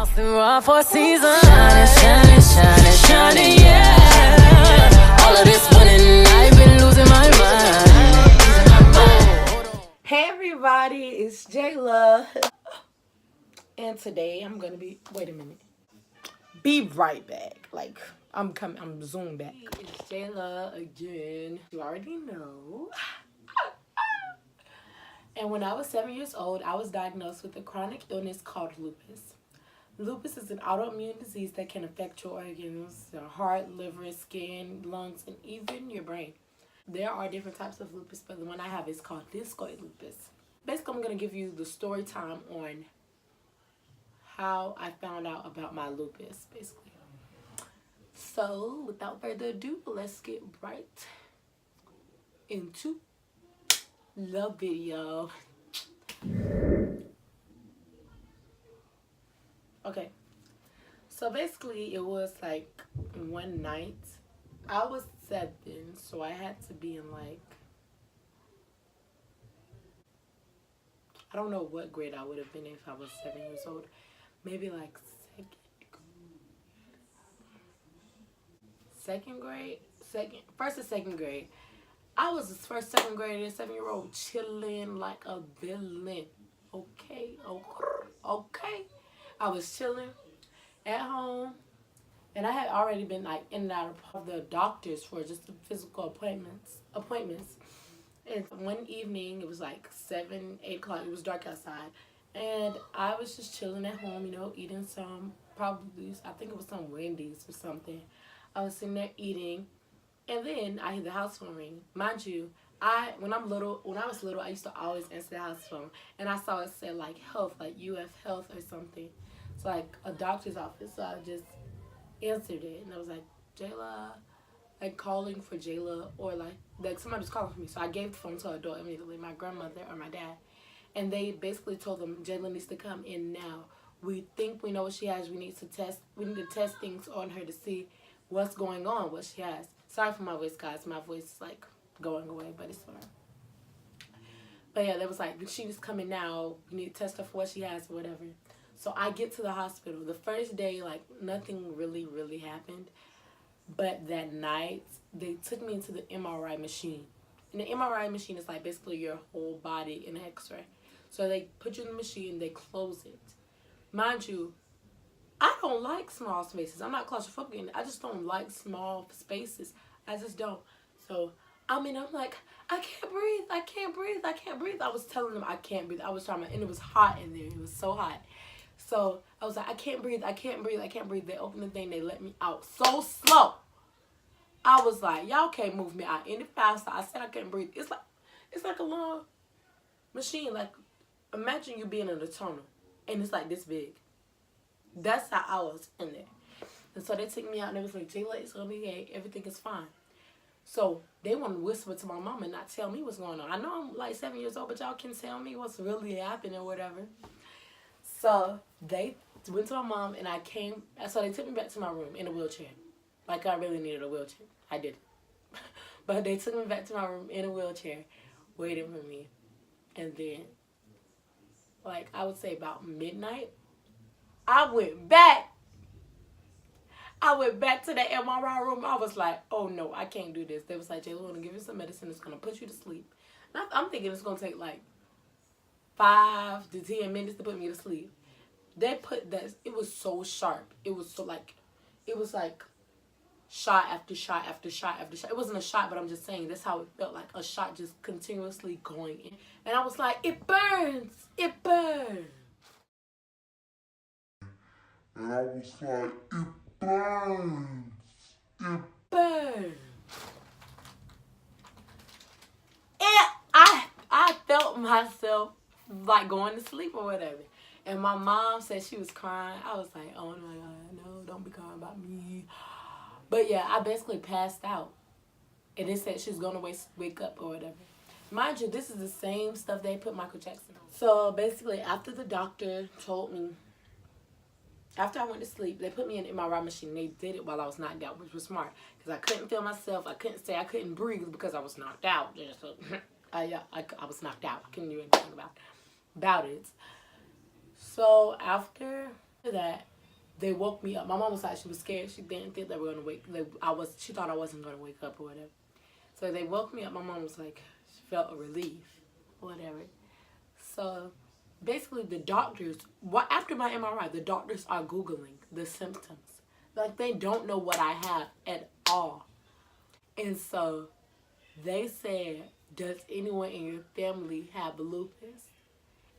Through all 4 seasons, shining, shining, shining, shining, yeah. All of this winning, I've been losing my mind. Hey everybody, it's Jayla, and today I'm gonna be. Wait a minute. Be right back. Like I'm coming. I'm zoomed back. It's Jayla again. You already know. And when I was 7 years old, I was diagnosed with a chronic illness called lupus. Lupus is an autoimmune disease that can affect your organs, your heart, liver, skin, lungs, and even your brain. There are different types of lupus, but the one I have is called discoid lupus. Basically, I'm going to give you the story time on how I found out about my lupus, basically. So, without further ado, let's get right into the video. Okay, so basically it was like one night. I was 7, so I had to be in like, I don't know what grade I would have been if I was 7 years old. Maybe like first or second grade. I was the first second grader, 7-year-old, chilling like a villain. Okay. I was chilling at home, and I had already been like in and out of the doctors for just the physical appointments. And one evening, it was like 7, 8 o'clock. It was dark outside, and I was just chilling at home, eating some, probably, I think it was some Wendy's or something. I was sitting there eating, and then I hear the house phone ring. Mind you, when I was little, I used to always answer the house phone, and I saw it say like health, like UF Health or something. It's like a doctor's office, so I just answered it, and I was like, Jayla, like calling for Jayla, or like somebody was calling for me. So I gave the phone to an adult immediately, my grandmother or my dad, and they basically told them Jayla needs to come in now. We think we know what she has. We need to test things on her to see what's going on, what she has. Sorry for my voice, guys. My voice is like going away, but it's fine. But yeah, they was like, she was coming now. We need to test her for what she has or whatever. So I get to the hospital. The first day, like, nothing really happened. But that night, they took me into the MRI machine. And the MRI machine is like basically your whole body in an x-ray. So they put you in the machine, they close it. Mind you, I don't like small spaces. I'm not claustrophobic. I just don't like small spaces. I just don't. So, I'm like, I can't breathe. I was telling them I can't breathe. I was trying to, and it was hot in there. It was so hot. So, I was like, I can't breathe. They opened the thing. They let me out so slow. I was like, y'all can't move me out any faster. I said I couldn't breathe. It's like a long machine. Like, imagine you being in a tunnel, and it's like this big. That's how I was in there. And so they took me out, and they was like, Jayla, it's going to be okay. Everything is fine. So they want to whisper to my mom and not tell me what's going on. I know I'm like 7 years old, but y'all can tell me what's really happening or whatever. So they went to my mom, and so they took me back to my room in a wheelchair. Like I really needed a wheelchair. I didn't. But they took me back to my room in a wheelchair, waiting for me. And then, like I would say about midnight, I went back to the MRI room. I was like, oh no, I can't do this. They was like, Jayla, we're going to give you some medicine. It's going to put you to sleep. And I'm thinking it's going to take like 5 to 10 minutes to put me to sleep. They put that, it was so sharp. It was like shot after shot after shot after shot. It wasn't a shot, but I'm just saying that's how it felt, like a shot just continuously going in. And I was like, it burns. It burns. And I was like, it burns. It burns. And I felt myself like going to sleep or whatever. And my mom said she was crying. I was like, oh my God, no, don't be crying about me. But yeah, I basically passed out. And they said she's going to wake up or whatever. Mind you, this is the same stuff they put Michael Jackson on. So basically, after the doctor told me, after I went to sleep, they put me in an MRI machine. They did it while I was knocked out, which was smart. Because I couldn't feel myself. I couldn't breathe because I was knocked out. I was knocked out. I couldn't do anything about it. So after that, They woke me up. My mom was like, she was scared. She didn't think they were gonna wake. She thought I wasn't gonna wake up or whatever. So they woke me up. My mom was like, she felt a relief, whatever. So basically, the doctors, after my MRI, the doctors are Googling the symptoms. Like, they don't know what I have at all. And so they said, does anyone in your family have lupus?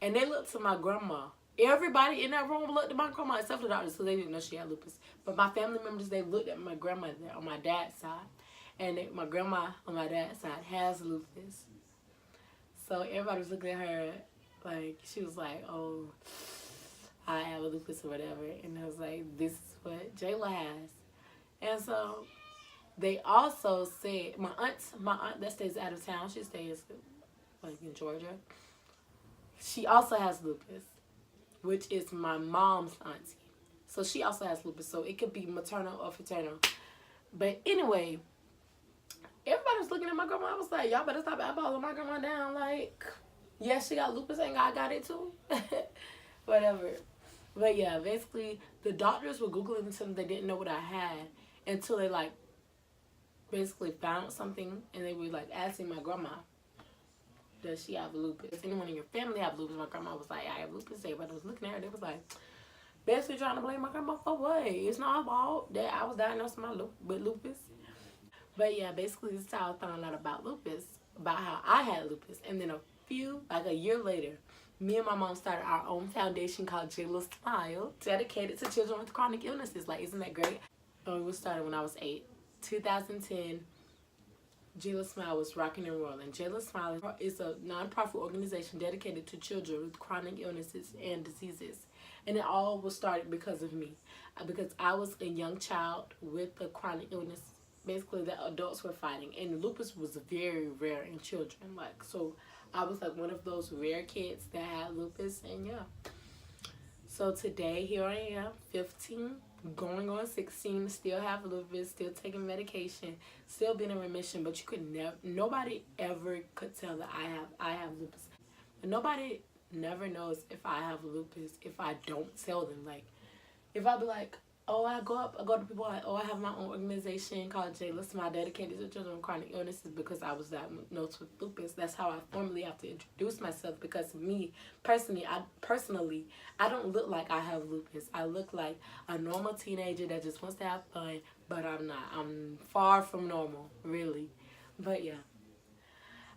And they looked to my grandma. Everybody in that room looked at my grandma except the doctors, so they didn't know she had lupus. But my family members, they looked at my grandmother on my dad's side. And my grandma on my dad's side has lupus. So everybody was looking at her like, she was like, oh, I have a lupus or whatever. And I was like, this is what Jayla has. And so they also said, my aunt that stays out of town, she stays like in Georgia. She also has lupus, which is my mom's auntie. So she also has lupus. So it could be maternal or paternal. But anyway, everybody was looking at my grandma. I was like, y'all better stop eyeballing my grandma down. Like, yeah, she got lupus and I got it too. Whatever. But yeah, basically, the doctors were Googling something. They didn't know what I had until they, like, basically found something. And they were, like, asking my grandma, does she have lupus? Does anyone in your family have lupus? My grandma was like, I have lupus. Everybody was looking at her. They was like, basically trying to blame my grandma for what? It's not her fault that I was diagnosed with lupus. But yeah, basically this is how I found out about lupus, about how I had lupus. And then a year later, me and my mom started our own foundation called Jayla Smile, dedicated to children with chronic illnesses. Like, isn't that great? It was started when I was 8. 2010, Jayla Smile was rocking and rolling. Jayla Smile is a non-profit organization dedicated to children with chronic illnesses and diseases. And it all was started because of me. Because I was a young child with a chronic illness, basically, that adults were fighting. And lupus was very rare in children. Like, so I was like one of those rare kids that had lupus. And yeah. So today, here I am, 15, going on 16, still have lupus, still taking medication, still being in remission. But you could nobody ever could tell that I have lupus. And nobody never knows if I have lupus if I don't tell them. Like, if I be like, oh, I go to people like, oh, I have my own organization called Jayla Smile, dedicated to children with chronic illnesses, because I was diagnosed with lupus. That's how I formally have to introduce myself, because me, personally, I don't look like I have lupus. I look like a normal teenager that just wants to have fun, but I'm not. I'm far from normal, really. But yeah.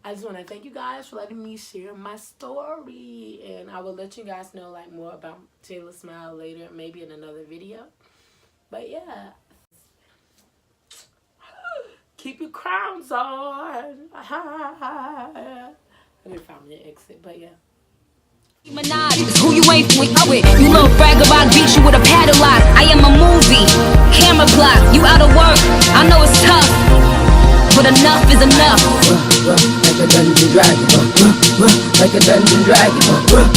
I just want to thank you guys for letting me share my story. And I will let you guys know, like, more about Jayla Smile later, maybe in another video. But yeah, keep your crowns on. I didn't find an exit, but yeah. Who you ain't with? You little bragger, I beat you with a paddle lock. I am a movie, camera block. You out of work, I know it's tough, but enough is enough. Like a dungeon dragon, like a dungeon dragon.